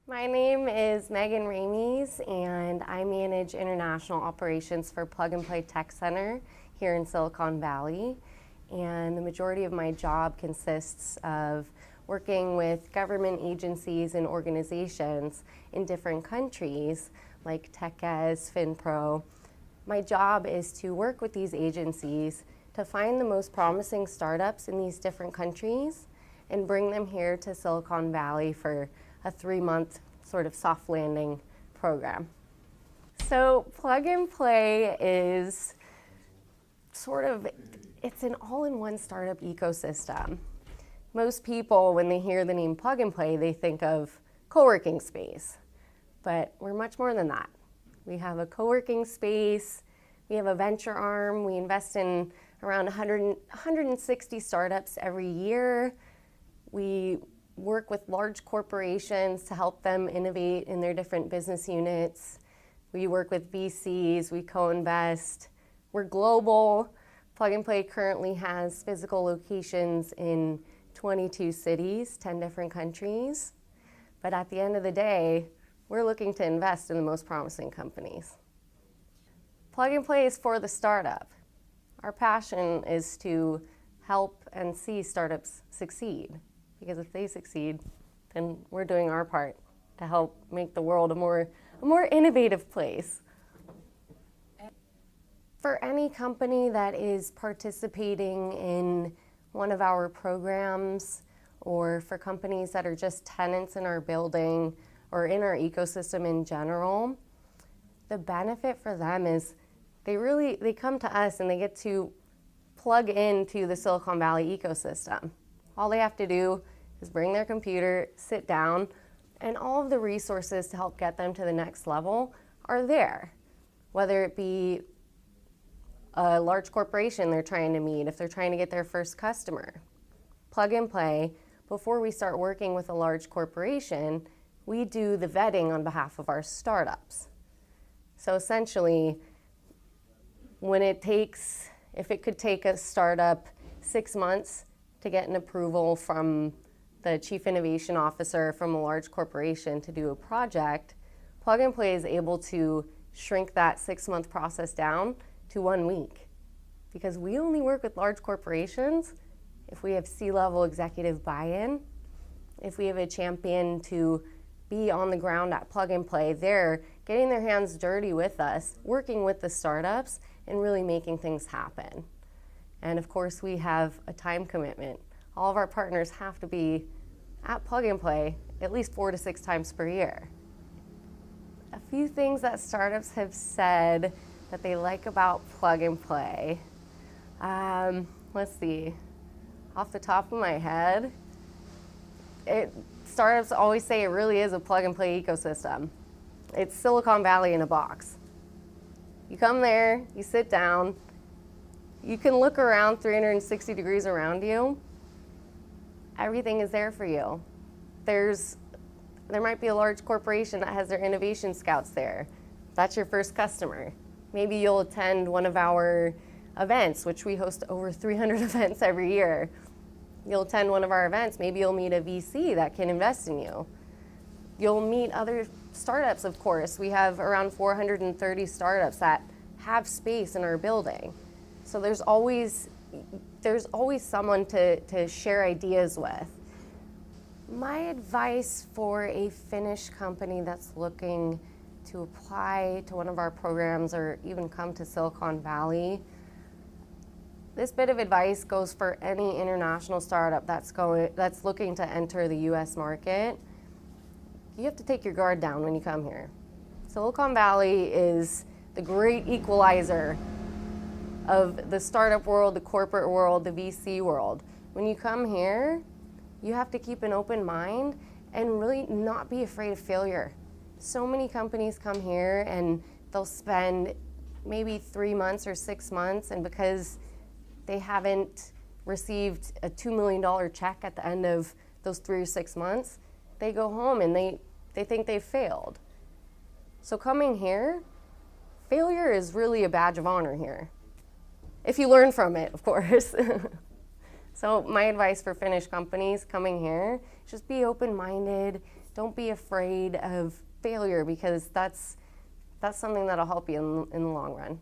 My name is Megan Ramies, and I manage international operations for Plug and Play Tech Center here in Silicon Valley. And the majority of my job consists of working with government agencies and organizations in different countries, like TechEz, FinPro. My job is to work with these agencies to find the most promising startups in these different countries and bring them here to Silicon Valley for a 3-month sort of soft landing program. So Plug and Play is it's an all-in-one startup ecosystem. Most people, when they hear the name Plug and Play, they think of co-working space, but we're much more than that. We have a co-working space, we have a venture arm, we invest in around 160 startups every year. We work with large corporations to help them innovate in their different business units. We work with VCs, we co-invest. We're global. Plug and Play currently has physical locations in 22 cities, 10 different countries. But at the end of the day, we're looking to invest in the most promising companies. Plug and Play is for the startup. Our passion is to help and see startups succeed. Because if they succeed, then we're doing our part to help make the world a more innovative place. For any company that is participating in one of our programs, or for companies that are just tenants in our building or in our ecosystem in general, the benefit for them is they come to us and they get to plug into the Silicon Valley ecosystem. All they have to do is bring their computer, sit down, and all of the resources to help get them to the next level are there. Whether it be a large corporation they're trying to meet, if they're trying to get their first customer. Plug and Play, before we start working with a large corporation, we do the vetting on behalf of our startups. So essentially, if it could take a startup 6 months to get an approval from the chief innovation officer from a large corporation to do a project, Plug and Play is able to shrink that 6-month process down to 1 week. Because we only work with large corporations if we have C-level executive buy-in, if we have a champion to be on the ground at Plug and Play, they're getting their hands dirty with us, working with the startups, and really making things happen. And of course, we have a time commitment. All of our partners have to be at Plug and Play at least 4 to 6 times per year. A few things that startups have said that they like about Plug and Play. Let's see, off the top of my head, startups always say it really is a Plug and Play ecosystem. It's Silicon Valley in a box. You come there, you sit down, you can look around 360 degrees around you. Everything is there for you. There might be a large corporation that has their innovation scouts there. That's your first customer. Maybe you'll attend one of our events, which we host over 300 events every year. You'll attend one of our events. Maybe you'll meet a VC that can invest in you. You'll meet other startups, of course. We have around 430 startups that have space in our building. So there's always someone to share ideas with. My advice for a Finnish company that's looking to apply to one of our programs or even come to Silicon Valley, this bit of advice goes for any international startup that's looking to enter the US market. You have to take your guard down when you come here. Silicon Valley is the great equalizer of the startup world, the corporate world, the VC world. When you come here, you have to keep an open mind and really not be afraid of failure. So many companies come here and they'll spend maybe 3 months or 6 months, and because they haven't received a $2 million check at the end of those 3 or 6 months, they go home and they think they've failed. So coming here, failure is really a badge of honor here. If you learn from it, of course. So my advice for Finnish companies coming here, just be open-minded. Don't be afraid of failure, because that's something that'll help you in the long run.